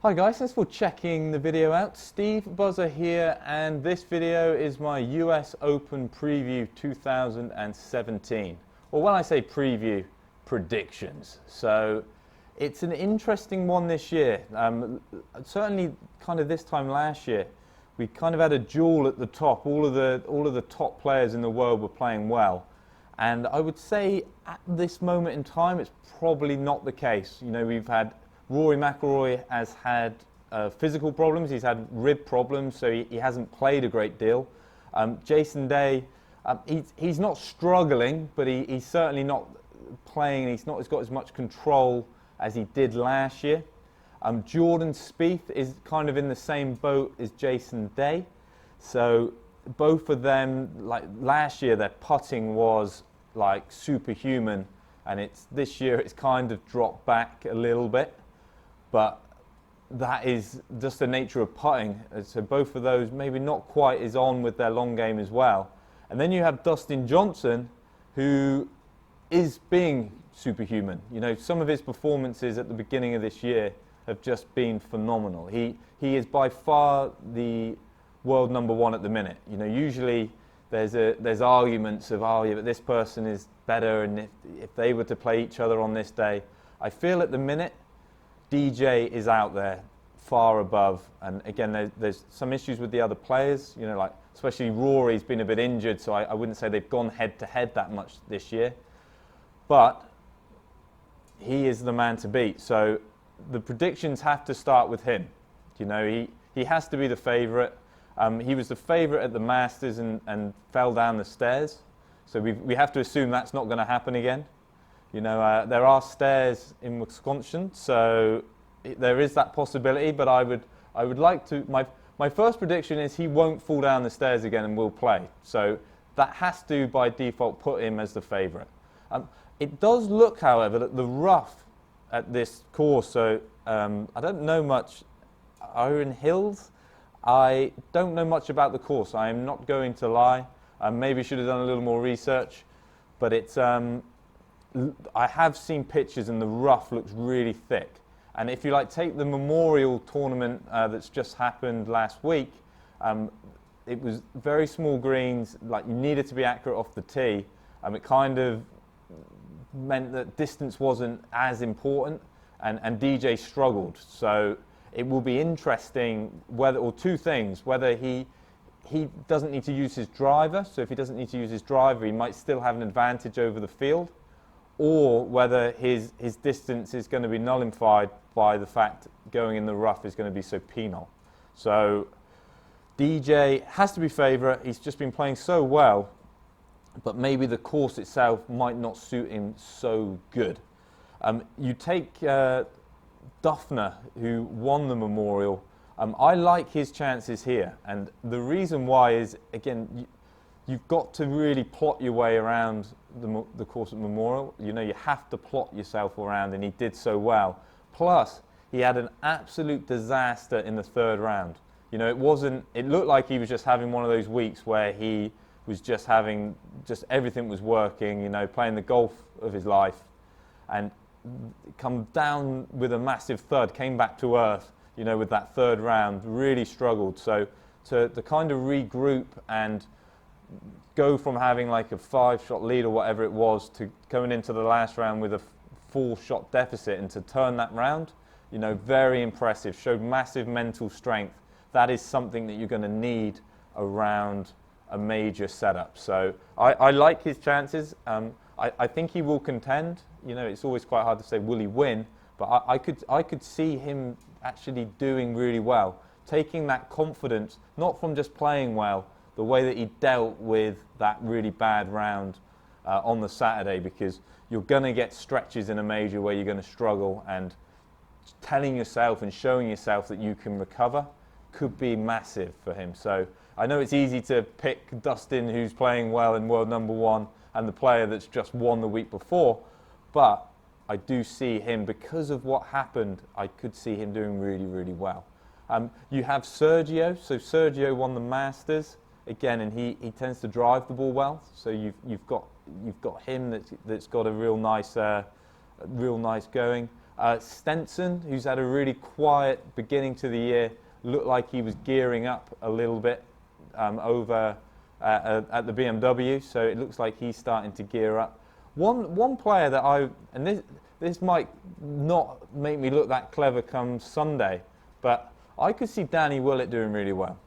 Hi guys, thanks for checking the video out. Steve Buzza here, and this video is my US Open preview 2017. Or when I say preview, predictions. So it's an interesting one this year. Certainly kind of this time last year, we kind of had a duel at the top. All of the top players in the world were playing well. And I would say at this moment in time, it's probably not the case. You know, we've had Rory McIlroy has had physical problems. He's had rib problems, so he hasn't played a great deal. Jason Day, he's not struggling, but he's certainly not playing. He's got as much control as he did last year. Jordan Spieth is kind of in the same boat as Jason Day. So both of them, like last year, their putting was like superhuman, and this year it's kind of dropped back a little bit. But that is just the nature of putting. So both of those maybe not quite as on with their long game as well. And then you have Dustin Johnson, who is being superhuman. You know, some of his performances at the beginning of this year have just been phenomenal. He is by far the world number one at the minute. You know, usually there's arguments of, oh yeah, but this person is better, and if they were to play each other on this day. I feel at the minute DJ is out there far above, and again there's some issues with the other players, you know, like especially Rory's been a bit injured, so I wouldn't say they've gone head to head that much this year, but he is the man to beat. So the predictions have to start with him. You know, he has to be the favourite. He was the favourite at the Masters and fell down the stairs, so we have to assume that's not going to happen again. You know, there are stairs in Wisconsin, so there is that possibility. But I would like to. My first prediction is he won't fall down the stairs again and will play. So that has to, by default, put him as the favourite. It does look, however, that the rough at this course. So I don't know much. Erin Hills. I don't know much about the course. I am not going to lie. Maybe should have done a little more research, but it's. I have seen pictures and the rough looks really thick. And if you like take the Memorial tournament that's just happened last week, it was very small greens, like you needed to be accurate off the tee. It kind of meant that distance wasn't as important, and DJ struggled. So it will be interesting whether two things, whether he doesn't need to use his driver. So if he doesn't need to use his driver, he might still have an advantage over the field, or whether his distance is going to be nullified by the fact going in the rough is going to be so penal. So DJ has to be favourite. He's just been playing so well, but maybe the course itself might not suit him so good. You take Dufner, who won the Memorial. I like his chances here, and the reason why is, again, you've got to really plot your way around the course at Memorial. You know, you have to plot yourself around, and he did so well. Plus, he had an absolute disaster in the third round. You know, it looked like he was just having one of those weeks where he was just everything was working, you know, playing the golf of his life, and come down with a massive thud, came back to earth, you know, with that third round, really struggled. So to kind of regroup and go from having like a 5-shot lead or whatever it was to going into the last round with a 4-shot deficit, and to turn that round, you know, very impressive. Showed massive mental strength. That is something that you're going to need around a major setup. So I like his chances. I think he will contend. You know, it's always quite hard to say will he win, but I could see him actually doing really well, taking that confidence, not from just playing well, the way that he dealt with that really bad round on the Saturday, because you're going to get stretches in a major where you're going to struggle, and telling yourself and showing yourself that you can recover could be massive for him. So I know it's easy to pick Dustin, who's playing well and world number one, and the player that's just won the week before, but I do see him, because of what happened, I could see him doing really, really well. You have Sergio. So Sergio won the Masters again, and he tends to drive the ball well. So you've got him that's got a real nice going. Stenson, who's had a really quiet beginning to the year, looked like he was gearing up a little bit over at the BMW, so it looks like he's starting to gear up. One player that and this might not make me look that clever come Sunday, but I could see Danny Willett doing really well.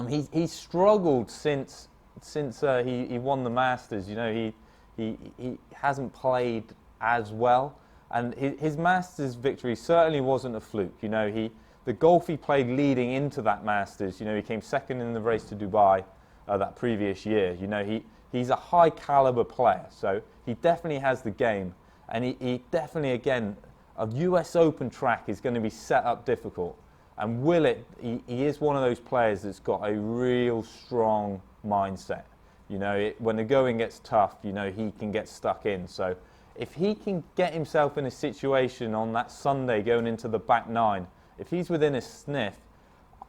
He's struggled since he won the Masters. You know, he hasn't played as well, and his Masters victory certainly wasn't a fluke. You know, the golf he played leading into that Masters, you know, he came second in the race to Dubai that previous year. You know, he's a high caliber player, so he definitely has the game, and he definitely, again, a US Open track is going to be set up difficult. And Willett, he is one of those players that's got a real strong mindset. You know, when the going gets tough, you know, he can get stuck in. So if he can get himself in a situation on that Sunday going into the back nine, if he's within a sniff,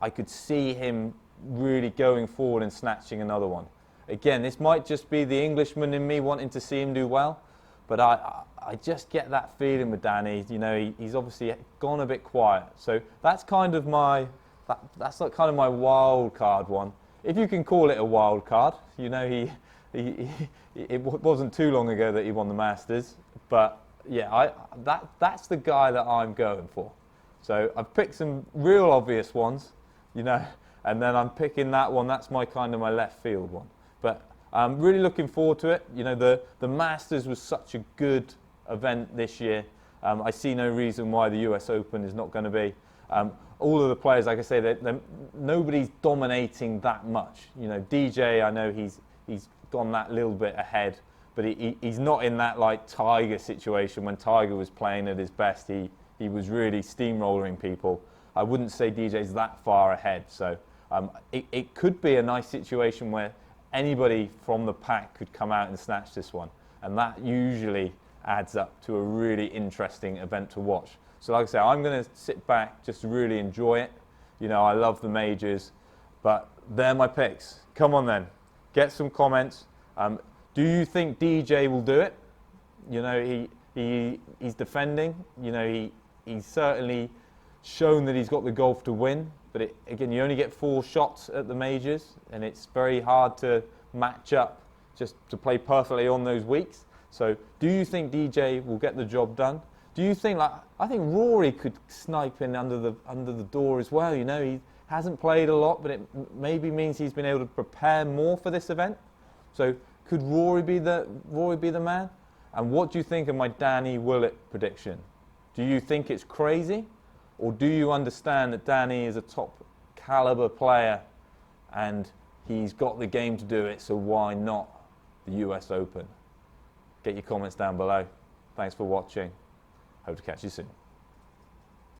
I could see him really going forward and snatching another one. Again, this might just be the Englishman in me wanting to see him do well, but I just get that feeling with Danny. You know, he's obviously gone a bit quiet. So that's kind of that's like kind of my wild card one, if you can call it a wild card. You know, it wasn't too long ago that he won the Masters, but yeah, that's the guy that I'm going for. So I've picked some real obvious ones, you know, and then I'm picking that one. That's my kind of my left field one. But I'm really looking forward to it. You know, the Masters was such a good event this year. I see no reason why the US Open is not going to be. All of the players, like I say, nobody's dominating that much. You know, DJ, I know he's gone that little bit ahead, but he's not in that like Tiger situation. When Tiger was playing at his best, he was really steamrolling people. I wouldn't say DJ's that far ahead. So it could be a nice situation where anybody from the pack could come out and snatch this one, and that usually adds up to a really interesting event to watch. So like I say, I'm going to sit back, just really enjoy it. You know, I love the majors, but they're my picks. Come on then, get some comments. Do you think DJ will do it? You know, he's defending. You know, he's certainly shown that he's got the golf to win. But again, you only get 4 shots at the majors, and it's very hard to match up just to play perfectly on those weeks. So do you think DJ will get the job done? Do you think, like, I think Rory could snipe in under the door as well. You know, he hasn't played a lot, but it maybe means he's been able to prepare more for this event. So could Rory be the man? And what do you think of my Danny Willett prediction? Do you think it's crazy? Or do you understand that Danny is a top caliber player and he's got the game to do it, so why not the US Open? Get your comments down below. Thanks for watching. Hope to catch you soon.